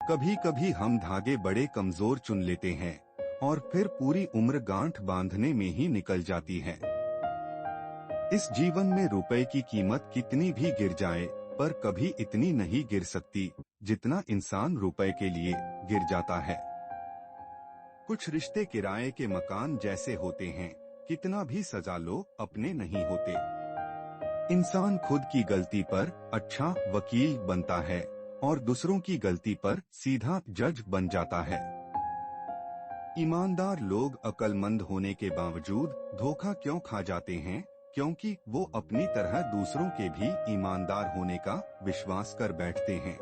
कभी कभी हम धागे बड़े कमजोर चुन लेते हैं और फिर पूरी उम्र गांठ बांधने में ही निकल जाती है। इस जीवन में रुपए की कीमत कितनी भी गिर जाए, पर कभी इतनी नहीं गिर सकती जितना इंसान रुपए के लिए गिर जाता है। कुछ रिश्ते किराए के मकान जैसे होते हैं, कितना भी सजा लो अपने नहीं होते। इंसान खुद की गलती पर अच्छा वकील बनता है और दूसरों की गलती पर सीधा जज बन जाता है। ईमानदार लोग अक्लमंद होने के बावजूद धोखा क्यों खा जाते हैं? क्योंकि वो अपनी तरह दूसरों के भी ईमानदार होने का विश्वास कर बैठते हैं।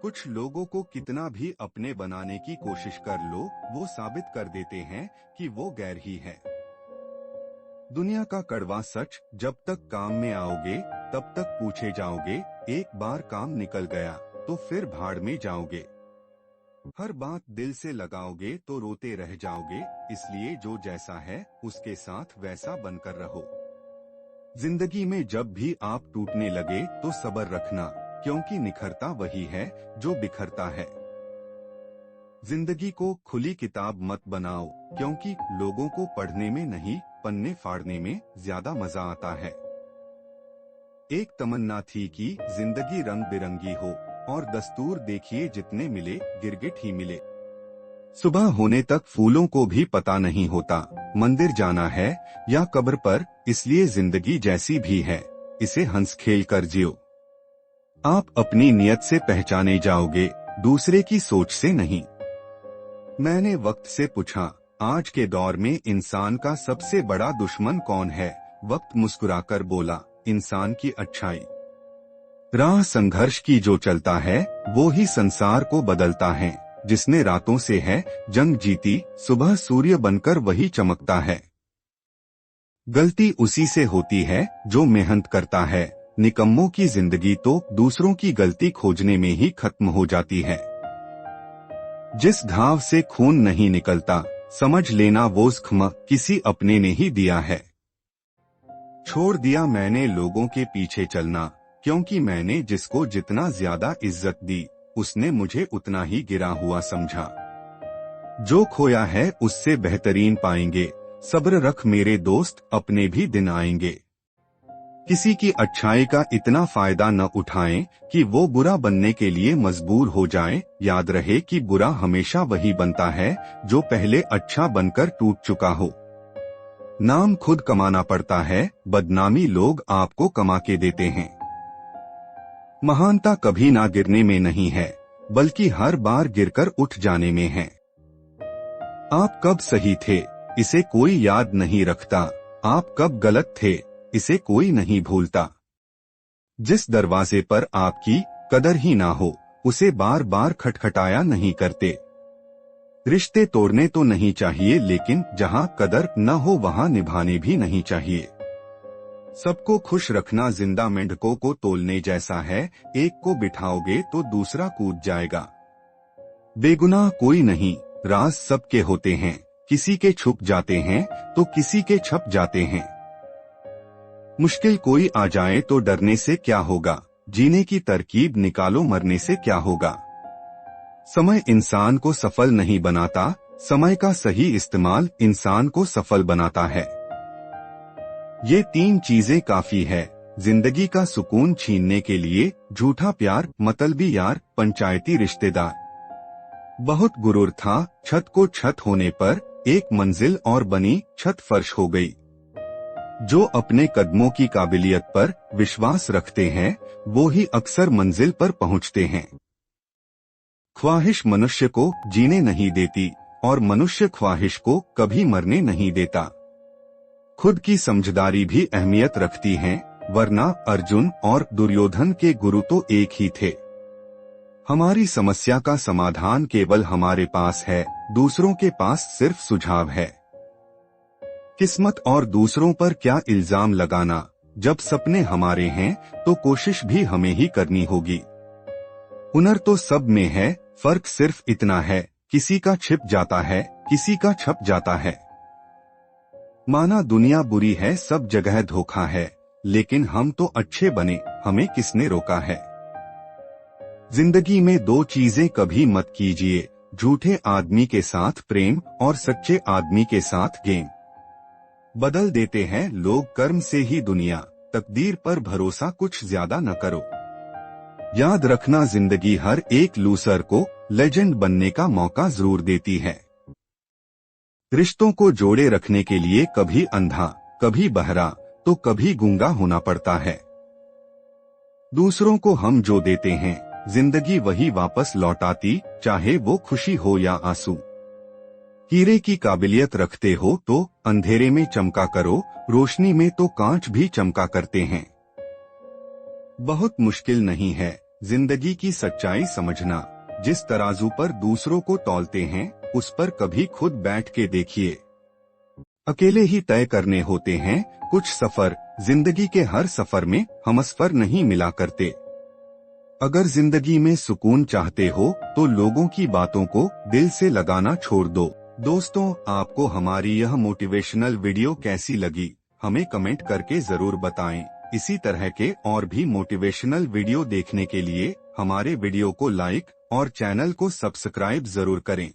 कुछ लोगों को कितना भी अपने बनाने की कोशिश कर लो, वो साबित कर देते हैं कि वो गैर ही है। दुनिया का कड़वा सच, जब तक काम में आओगे तब तक पूछे जाओगे, एक बार काम निकल गया तो फिर भाड़ में जाओगे। हर बात दिल से लगाओगे तो रोते रह जाओगे, इसलिए जो जैसा है उसके साथ वैसा बनकर रहो। जिंदगी में जब भी आप टूटने लगे तो सब्र रखना, क्योंकि निखरता वही है जो बिखरता है। जिंदगी को खुली किताब मत बनाओ, क्योंकि लोगों को पढ़ने में नहीं, पन्ने फाड़ने में ज्यादा मजा आता है। एक तमन्ना थी कि जिंदगी रंग बिरंगी हो, और दस्तूर देखिए जितने मिले गिरगिट ही मिले। सुबह होने तक फूलों को भी पता नहीं होता मंदिर जाना है या कब्र पर, इसलिए जिंदगी जैसी भी है इसे हंस खेल कर जियो। आप अपनी नियत से पहचाने जाओगे, दूसरे की सोच से नहीं। मैंने वक्त से पूछा, आज के दौर में इंसान का सबसे बड़ा दुश्मन कौन है? वक्त मुस्कुराकर बोला, इंसान की अच्छाई। राह संघर्ष की जो चलता है वो ही संसार को बदलता है। जिसने रातों से है जंग जीती, सुबह सूर्य बनकर वही चमकता है। गलती उसी से होती है जो मेहनत करता है, निकम्मों की जिंदगी तो दूसरों की गलती खोजने में ही खत्म हो जाती है। जिस घाव से खून नहीं निकलता, समझ लेना वो जख्म किसी अपने ने ही दिया है। छोड़ दिया मैंने लोगों के पीछे चलना, क्योंकि मैंने जिसको जितना ज्यादा इज्जत दी उसने मुझे उतना ही गिरा हुआ समझा। जो खोया है उससे बेहतरीन पाएंगे, सब्र रख मेरे दोस्त, अपने भी दिन आएंगे। किसी की अच्छाई का इतना फायदा न उठाएं कि वो बुरा बनने के लिए मजबूर हो जाए। याद रहे कि बुरा हमेशा वही बनता है जो पहले अच्छा बनकर टूट चुका हो। नाम खुद कमाना पड़ता है, बदनामी लोग आपको कमा के देते हैं। महानता कभी ना गिरने में नहीं है, बल्कि हर बार गिरकर उठ जाने में है। आप कब सही थे इसे कोई याद नहीं रखता, आप कब गलत थे इसे कोई नहीं भूलता। जिस दरवाजे पर आपकी कदर ही ना हो उसे बार बार खटखटाया नहीं करते। रिश्ते तोड़ने तो नहीं चाहिए, लेकिन जहां कदर न हो वहां निभाने भी नहीं चाहिए। सबको खुश रखना जिंदा मेंढकों को तोलने जैसा है, एक को बिठाओगे तो दूसरा कूद जाएगा। बेगुनाह कोई नहीं, राज सबके होते हैं, किसी के छुप जाते हैं तो किसी के छप जाते हैं। मुश्किल कोई आ जाए तो डरने से क्या होगा, जीने की तरकीब निकालो, मरने से क्या होगा। समय इंसान को सफल नहीं बनाता, समय का सही इस्तेमाल इंसान को सफल बनाता है। ये 3 चीजें काफी है जिंदगी का सुकून छीनने के लिए। झूठा प्यार, मतलबी यार, पंचायती रिश्तेदार। बहुत गुरूर था छत को छत होने पर, एक मंजिल और बनी छत फर्श हो गई। जो अपने कदमों की काबिलियत पर विश्वास रखते हैं वो ही अक्सर मंजिल पर पहुंचते हैं। ख्वाहिश मनुष्य को जीने नहीं देती और मनुष्य ख्वाहिश को कभी मरने नहीं देता। खुद की समझदारी भी अहमियत रखती है, वरना अर्जुन और दुर्योधन के गुरु तो एक ही थे। हमारी समस्या का समाधान केवल हमारे पास है, दूसरों के पास सिर्फ सुझाव है। किस्मत और दूसरों पर क्या इल्जाम लगाना, जब सपने हमारे हैं तो कोशिश भी हमें ही करनी होगी। हुनर तो सब में है, फर्क सिर्फ इतना है, किसी का छिप जाता है, किसी का छप जाता है। माना दुनिया बुरी है, सब जगह धोखा है, लेकिन हम तो अच्छे बने, हमें किसने रोका है। जिंदगी में दो चीजें कभी मत कीजिए, झूठे आदमी के साथ प्रेम और सच्चे आदमी के साथ गेम। बदल देते हैं लोग कर्म से ही दुनिया, तकदीर पर भरोसा कुछ ज्यादा न करो। याद रखना, जिंदगी हर एक लूसर को लेजेंड बनने का मौका जरूर देती है। रिश्तों को जोड़े रखने के लिए कभी अंधा, कभी बहरा, तो कभी गूंगा होना पड़ता है। दूसरों को हम जो देते हैं, जिंदगी वही वापस लौटाती, चाहे वो खुशी हो या आंसू। हीरे की काबिलियत रखते हो तो अंधेरे में चमका करो, रोशनी में तो कांच भी चमका करते हैं। बहुत मुश्किल नहीं है जिंदगी की सच्चाई समझना। जिस तराजू पर दूसरों को तौलते हैं, उस पर कभी खुद बैठ के देखिए। अकेले ही तय करने होते हैं कुछ सफर, जिंदगी के हर सफर में हमसफर नहीं मिला करते। अगर जिंदगी में सुकून चाहते हो तो लोगों की बातों को दिल से लगाना छोड़ दो। दोस्तों, आपको हमारी यह मोटिवेशनल वीडियो कैसी लगी, हमें कमेंट करके जरूर बताएं। इसी तरह के और भी मोटिवेशनल वीडियो देखने के लिए हमारे वीडियो को लाइक और चैनल को सब्सक्राइब जरूर करें।